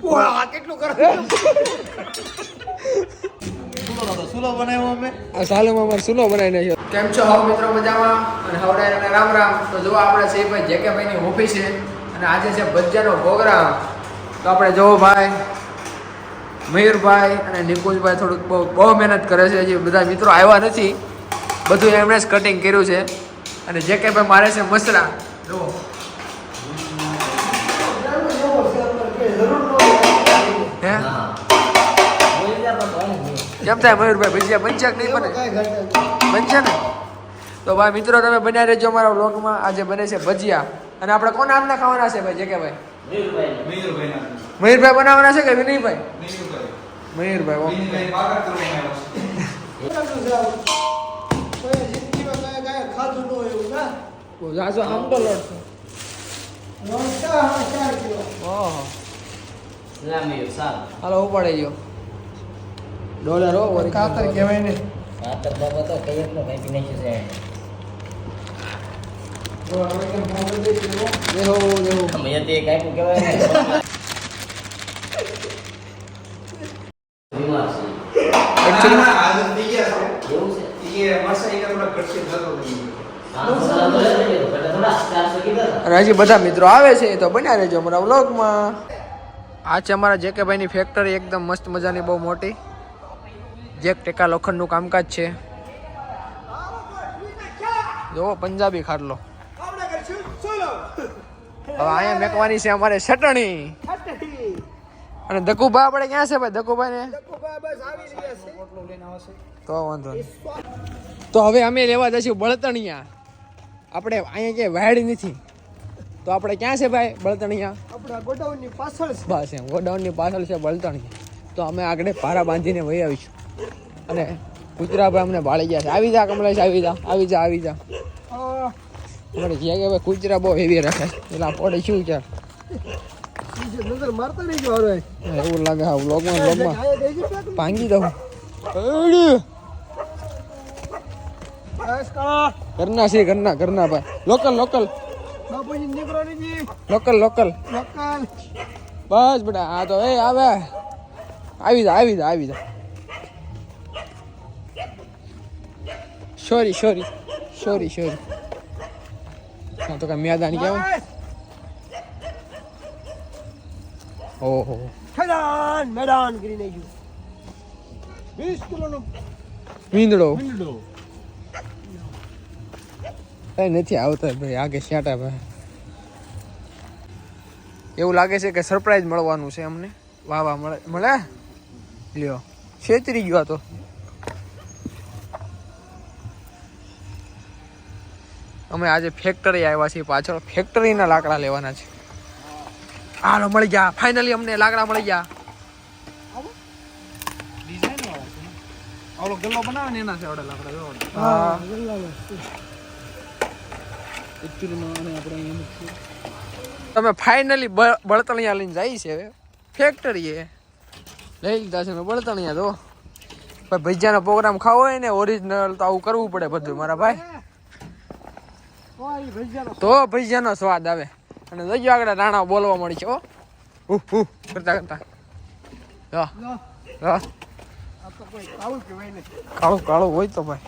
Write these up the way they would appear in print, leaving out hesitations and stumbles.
વાહ કેટલું કરો સુલો બનાવ્યો અમે આ સાલુમાં અમાર સુલો બનાવીને છે કેમ છો હાવ મિત્રો મજામાં અને હવડાયને રામ રામ તો જો આપણે છે ભાઈ જેકે ભાઈની ઓફિસ છે અને આજે છે ભજીયાનો પ્રોગ્રામ તો આપણે જો ભાઈ મયુરભાઈ અને નિકુંજભાઈ થોડુંક બહુ મહેનત કરે છે હજી બધા મિત્રો આવ્યા નથી બધું એમણે જ કટિંગ કર્યું છે અને જેકે ભાઈ મારે છે મસરા જો હે કેમ થાય મયુરભાઈ ભજીયા બનશે કે નહીં બને બનશે ને તો ભાઈ મિત્રો તમે બન્યા રહેજો અમારા વ્લોગમાં આજે બને છે ભજીયા અને આપણે કોના હાથના ખાવાના છે ભાઈ જેકે ભાઈ મયુરભાઈ બનાવવાના છે કે વિનયભાઈ મયુરભાઈ હાલો ઉપાડે ગયો ડોલર હો કાતર કહેવાય ને કાતર બાબા તો કઈ એકનો કઈ નાખ્યું છે હજી બધા મિત્રો આવે છે તો બન્યા રહેજો અમારા વ્લોગમાં આ છે અમારા જેકે ભાઈની ફેક્ટરી એકદમ મસ્ત મજાની બહુ મોટી જેક ટેકા લોખંડનું કામકાજ છે જો પંજાબી ખાટલો હવે અહીંયા મેકવાની છે અમારે ચટણી અને દકુભા આપણે ક્યાં છે ભાઈ દકુભા ને તો વાંધો તો હવે અમે લેવા જઈશું બળતણિયા આપણે અહીંયા ક્યાંય વાડ નથી તો આપણે ક્યાં છે ભાઈ બળતણિયા આપણા ગોડાઉનની પાછળ બસ એમ ગોડાઉનની પાછળ છે બળતણિયા તો અમે આગળ ભાડા બાંધીને વહી આવીશું અને કુતરાભાઈ અમને ભાળી ગયા છે આવી જા કમલેશ આવી જા અમારે જ્યાં કે ભાઈ કુતરા બહુ હેવી રાખે એટલે પડે શું છે નજર મારતા નહીં જો એવું લાગે હા વ્લોગમાં ભાંગી દઉં ઘરના ભાઈ લોકલ બસ બેટા હા તો એ આવે આવી જા સોરી હા તો કઈ મેદાન કેવાય ઓહો મેદાન કરી નાખ્યું 20 કિલોનો વીંદડો કઈ નથી આવતા ભાઈ આગે શ્યાટા ભાઈ એવું લાગે છે કે સરપ્રાઈઝ મળવાનું છે અમને વાહ મળે લ્યો છેતરી ગયો તો અમે આજે ફેક્ટરી આવ્યા છીએ પાછળ ફેક્ટરીના લાકડા લેવાના છે હાલો મળી ગયા ફાઇનલી અમને લાકડા મળી ગયા આવડો ગલ્લો બનાવે ને એના છે આવડે લાકડા હા તમે ફાઇનલી બળતણિયા લઈને જાય છે ફેક્ટરી એ લઈ લીધા છે બળતણિયા તો ભાઈ ભજીયાનો પ્રોગ્રામ ખાવો હોય ને ઓરિજિનલ તો આવું કરવું પડે બધું મારા ભાઈ તો ભજીયાનો સ્વાદ આવે અને જજો આગળ રાણા બોલવા મળી છે કરતા કાળું હોય તો ભાઈ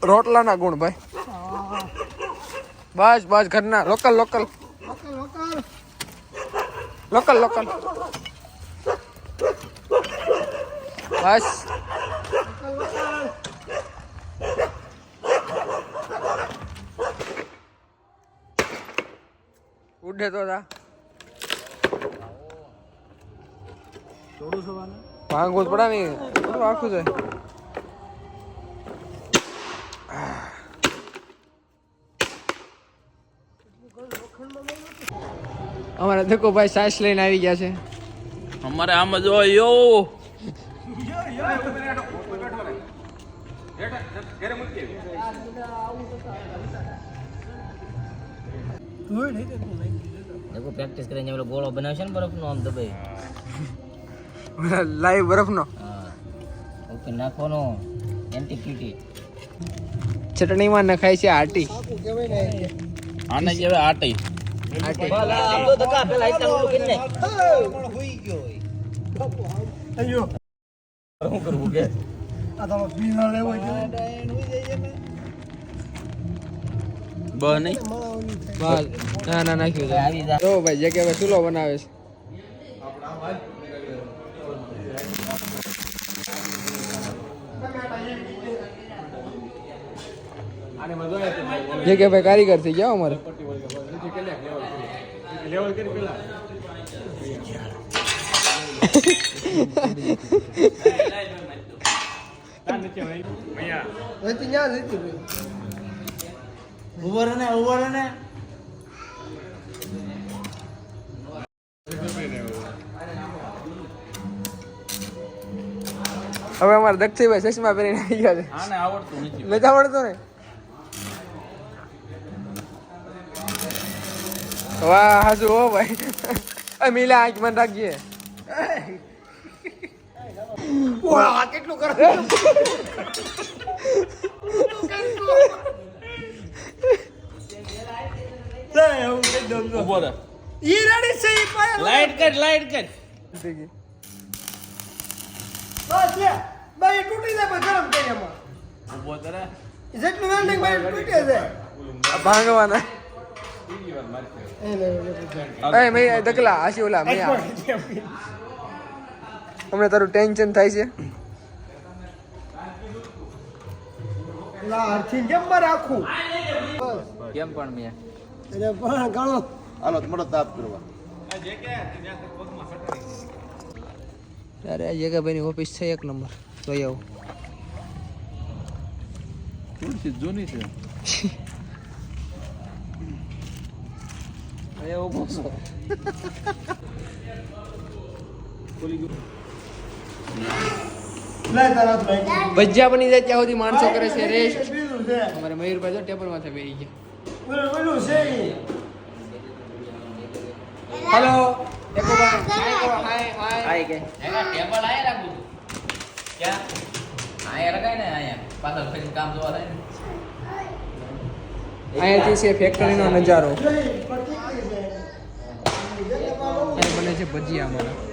રોટલાના ગુણ ભાઈ બસ ઘરના લોકલ બસ ઉડે તો ભાંગવું પડે ને આખું છે અમારા દેખો ભાઈ સાસ લઈને આવી ગયા છે અમારે આમ જો યો देखो प्रैक्टिस करेंगे हम लोग गोलो बनावे છે ને બરફનો આમ દબાઈ લાઈવ બરફનો ઓકે નાખવાનો એન્ટિક્યુટી ચટણીમાં નખાય છે આટી આને કહેવાય આટી આપો ધક્કા પેલા આઈટમ ઓલું કરીને શું કરવું કે બ નહીં બાલ ના ના નાખ્યું આવી જા જો ભાઈ જે કે ભાઈ ચૂલો બનાવે છે જે કે ભાઈ કારીગર થઈ ગયા અમારે હવે અમારે દક્ષિભાઈ ચશ્મા પહેરીને આવી ગયા છે આને આવડતું નથી નથી આવડતું ને વાહ હાજુ હો ભાઈ મિલા આંખ મને રાખજે કેટલું કરો ઉભો રહે લાઈટ કર ઉભો કરે ભાંગવાના એ મેં દકલા આશી ઓલા મેં હમણાં તારું ટેન્શન થાય છે કેમ પણ મેં અરે જગાભાઈની ઓફિસ છે એક નંબર તો આવું ખુરશી જૂની છે ભજીયા બની જાય ત્યાં સુધી માણસો કરે છે રેસ્ટ અમારે મયુરભાઈ તો ટેબલ માથે બેસી ગયા હેલો આય કે ટેબલ આય રાખું ક્યાં આયા લગાય ને આયા પાછળ ફરીને કામ જોવા થાય ને અહીંયાથી છે ફેક્ટરીનો નજારો અહીં બને છે ભજીયા અમારા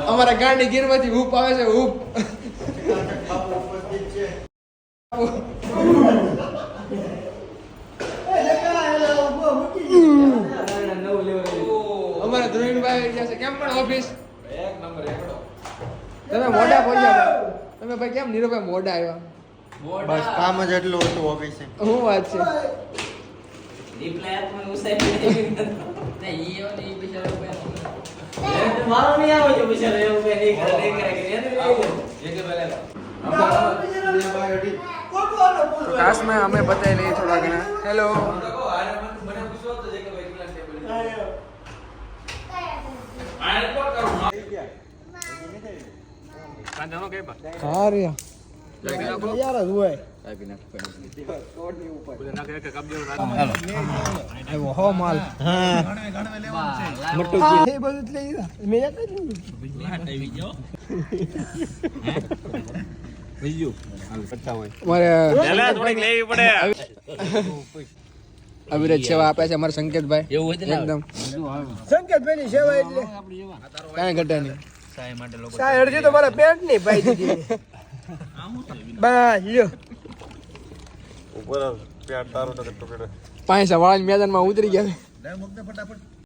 અમારા ગાંડી ગીરમાંથી હૂપ આવે છે હૂપ અમારા ધ્રુવીનભાઈ ગયા છે કેમ પણ ઓફિસ એક નંબર એકડો તમે મોડા પહોંચ્યા તમે ભાઈ કેમ નીરવભાઈ મોડા આવ્યા બસ કામ જ એટલું હતું ઓફિસે શું વાત છે રિપ્લાય આપવાનું ઉસાઈ ને ઈ એવો ને ઈ બિચારો મારો નહીં આવે છે બિચારો એવું કે નહીં કરે કાશમાં અમે બતાવી લઈએ થોડા ઘણા હેલો કાર્ય હો માલ અવિરત સેવા આપે છે અમારા સંકેતભાઈ એવું હોય ને એકદમ સંકેતભાઈ ની સેવા એટલે કાંઈ ઘટે નહીં સાય માટે લોકો સાહેબ અડધી તો મારા પેન્ટ ની ભાઈ દીધી બસ લ્યો ઉપર પેટ તારો ટુકડે પાંચ વાળા મેદાનમાં ઉતરી ગયા